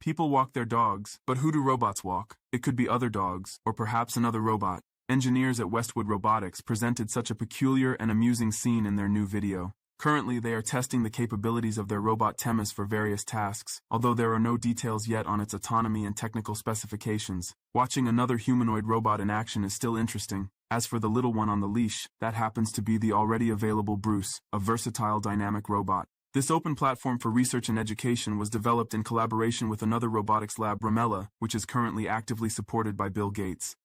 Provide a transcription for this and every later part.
People walk their dogs, but who do robots walk? It could be other dogs, or perhaps another robot. Engineers at Westwood Robotics presented such a peculiar and amusing scene in their new video. Currently, they are testing the capabilities of their robot Themis for various tasks, although there are no details yet on its autonomy and technical specifications. Watching another humanoid robot in action is still interesting. As for the little one on the leash, that happens to be the already available Bruce, a versatile dynamic robot. This open platform for research and education was developed in collaboration with another robotics lab, Ramela, which is currently actively supported by Bill Gates.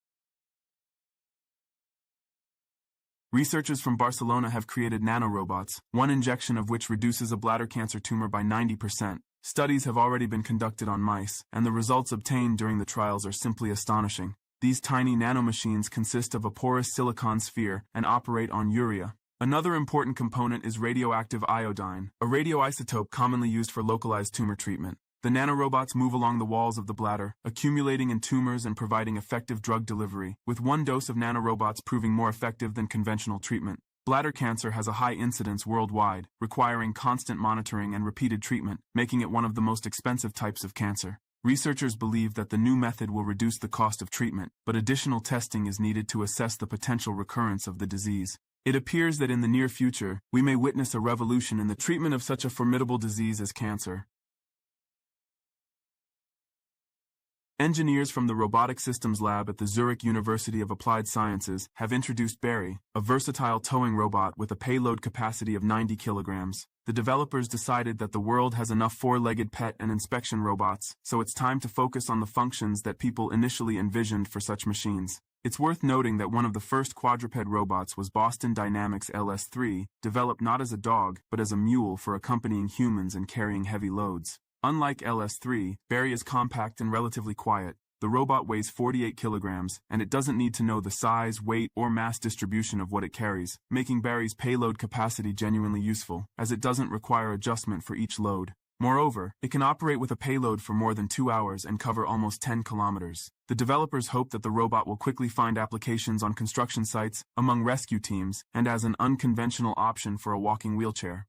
Researchers from Barcelona have created nanorobots, one injection of which reduces a bladder cancer tumor by 90%. Studies have already been conducted on mice, and the results obtained during the trials are simply astonishing. These tiny nanomachines consist of a porous silicon sphere and operate on urea. Another important component is radioactive iodine, a radioisotope commonly used for localized tumor treatment. The nanorobots move along the walls of the bladder, accumulating in tumors and providing effective drug delivery, with one dose of nanorobots proving more effective than conventional treatment. Bladder cancer has a high incidence worldwide, requiring constant monitoring and repeated treatment, making it one of the most expensive types of cancer. Researchers believe that the new method will reduce the cost of treatment, but additional testing is needed to assess the potential recurrence of the disease. It appears that in the near future, we may witness a revolution in the treatment of such a formidable disease as cancer. Engineers from the Robotic Systems Lab at the Zurich University of Applied Sciences have introduced Barry, a versatile towing robot with a payload capacity of 90 kilograms. The developers decided that the world has enough four-legged pet and inspection robots, so it's time to focus on the functions that people initially envisioned for such machines. It's worth noting that one of the first quadruped robots was Boston Dynamics LS3, developed not as a dog, but as a mule for accompanying humans and carrying heavy loads. Unlike LS3, Barry is compact and relatively quiet. The robot weighs 48 kilograms, and it doesn't need to know the size, weight, or mass distribution of what it carries, making Barry's payload capacity genuinely useful, as it doesn't require adjustment for each load. Moreover, it can operate with a payload for more than 2 hours and cover almost 10 kilometers. The developers hope that the robot will quickly find applications on construction sites, among rescue teams, and as an unconventional option for a walking wheelchair.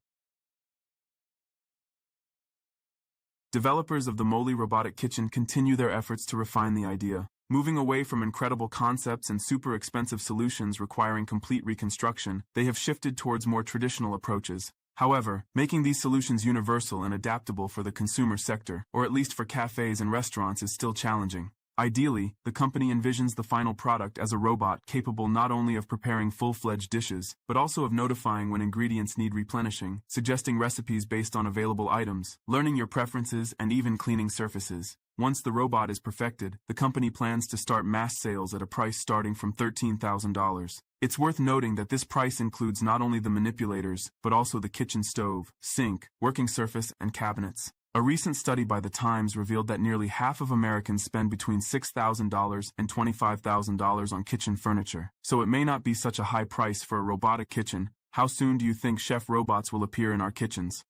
Developers of the Moley robotic kitchen continue their efforts to refine the idea. Moving away from incredible concepts and super expensive solutions requiring complete reconstruction, they have shifted towards more traditional approaches. However, making these solutions universal and adaptable for the consumer sector, or at least for cafes and restaurants, is still challenging. Ideally, the company envisions the final product as a robot capable not only of preparing full-fledged dishes, but also of notifying when ingredients need replenishing, suggesting recipes based on available items, learning your preferences, and even cleaning surfaces. Once the robot is perfected, the company plans to start mass sales at a price starting from $13,000. It's worth noting that this price includes not only the manipulators, but also the kitchen stove, sink, working surface, and cabinets. A recent study by The Times revealed that nearly half of Americans spend between $6,000 and $25,000 on kitchen furniture, so it may not be such a high price for a robotic kitchen. How soon do you think chef robots will appear in our kitchens?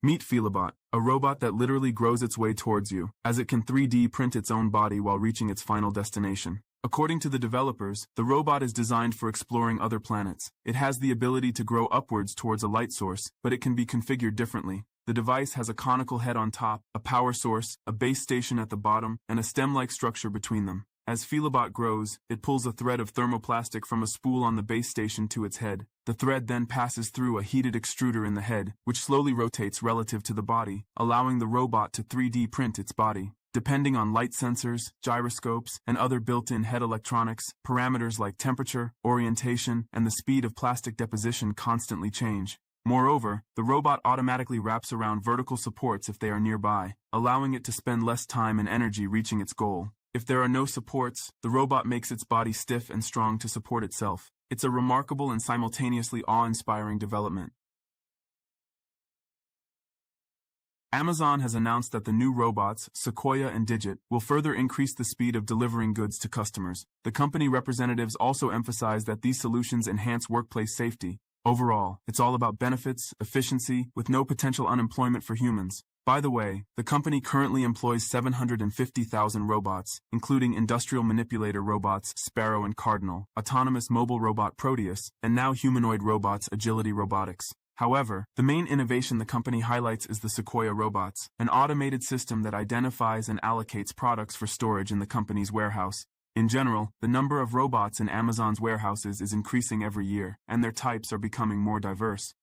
Meet 𝐓𝐞𝐜𝐡, a robot that literally grows its way towards you, as it can 3D print its own body while reaching its final destination. According to the developers, the robot is designed for exploring other planets. It has the ability to grow upwards towards a light source, but it can be configured differently. The device has a conical head on top, a power source, a base station at the bottom, and a stem-like structure between them. As 𝐓𝐞𝐜𝐡 grows, it pulls a thread of thermoplastic from a spool on the base station to its head. The thread then passes through a heated extruder in the head, which slowly rotates relative to the body, allowing the robot to 3D print its body. Depending on light sensors, gyroscopes, and other built-in head electronics, parameters like temperature, orientation, and the speed of plastic deposition constantly change. Moreover, the robot automatically wraps around vertical supports if they are nearby, allowing it to spend less time and energy reaching its goal. If there are no supports, the robot makes its body stiff and strong to support itself. It's a remarkable and simultaneously awe-inspiring development. Amazon has announced that the new robots, Sequoia and Digit, will further increase the speed of delivering goods to customers. The company representatives also emphasized that these solutions enhance workplace safety. Overall, it's all about benefits, efficiency, with no potential unemployment for humans. By the way, the company currently employs 750,000 robots, including industrial manipulator robots Sparrow and Cardinal, autonomous mobile robot Proteus, and now humanoid robots Agility Robotics. However, the main innovation the company highlights is the Sequoia robots, an automated system that identifies and allocates products for storage in the company's warehouse. In general, the number of robots in Amazon's warehouses is increasing every year, and their types are becoming more diverse.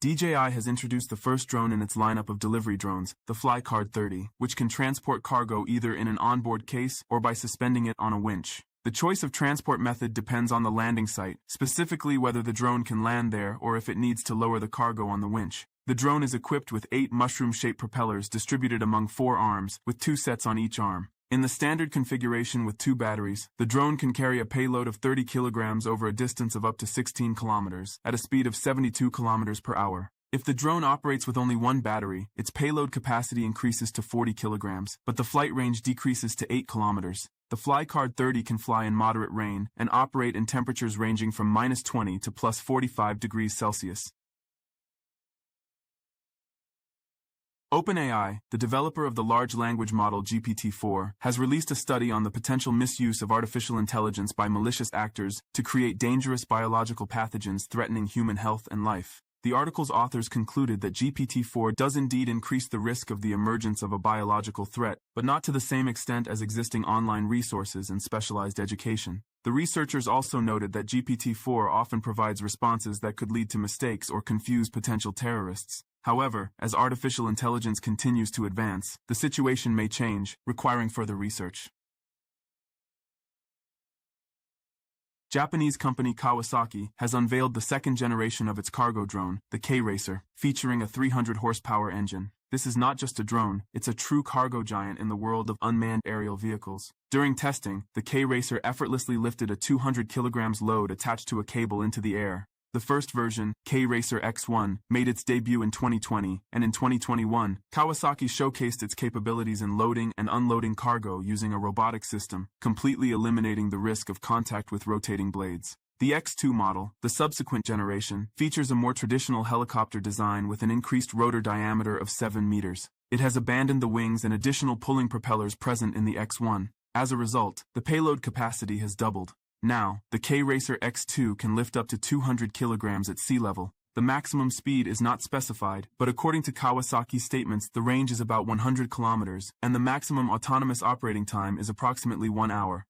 DJI has introduced the first drone in its lineup of delivery drones, the FlyCard 30, which can transport cargo either in an onboard case or by suspending it on a winch. The choice of transport method depends on the landing site, specifically whether the drone can land there or if it needs to lower the cargo on the winch. The drone is equipped with 8 mushroom-shaped propellers distributed among 4 arms, with 2 sets on each arm. In the standard configuration with 2 batteries, the drone can carry a payload of 30 kilograms over a distance of up to 16 kilometers, at a speed of 72 kilometers per hour. If the drone operates with only 1 battery, its payload capacity increases to 40 kilograms, but the flight range decreases to 8 kilometers. The FlyCard 30 can fly in moderate rain and operate in temperatures ranging from -20 to +45 degrees Celsius. OpenAI, the developer of the large language model GPT-4, has released a study on the potential misuse of artificial intelligence by malicious actors to create dangerous biological pathogens threatening human health and life. The article's authors concluded that GPT-4 does indeed increase the risk of the emergence of a biological threat, but not to the same extent as existing online resources and specialized education. The researchers also noted that GPT-4 often provides responses that could lead to mistakes or confuse potential terrorists. However, as artificial intelligence continues to advance, the situation may change, requiring further research. Japanese company Kawasaki has unveiled the second generation of its cargo drone, the 𝐃𝐢𝐚𝐥𝐴, featuring a 300 horsepower engine. This is not just a drone, it's a true cargo giant in the world of unmanned aerial vehicles. During testing, the 𝐃𝐢𝐚𝐥𝐴 effortlessly lifted a 200 kilograms load attached to a cable into the air. The first version, 𝐃𝐢𝐴 X1, made its debut in 2020, and in 2021, Kawasaki showcased its capabilities in loading and unloading cargo using a robotic system, completely eliminating the risk of contact with rotating blades. The X2 model, the subsequent generation, features a more traditional helicopter design with an increased rotor diameter of 7 meters. It has abandoned the wings and additional pulling propellers present in the X1. As a result, the payload capacity has doubled. Now, the 𝐃𝐢𝐴 X2 can lift up to 200 kilograms at sea level. The maximum speed is not specified, but according to Kawasaki's statements, the range is about 100 kilometers, and the maximum autonomous operating time is approximately 1 hour.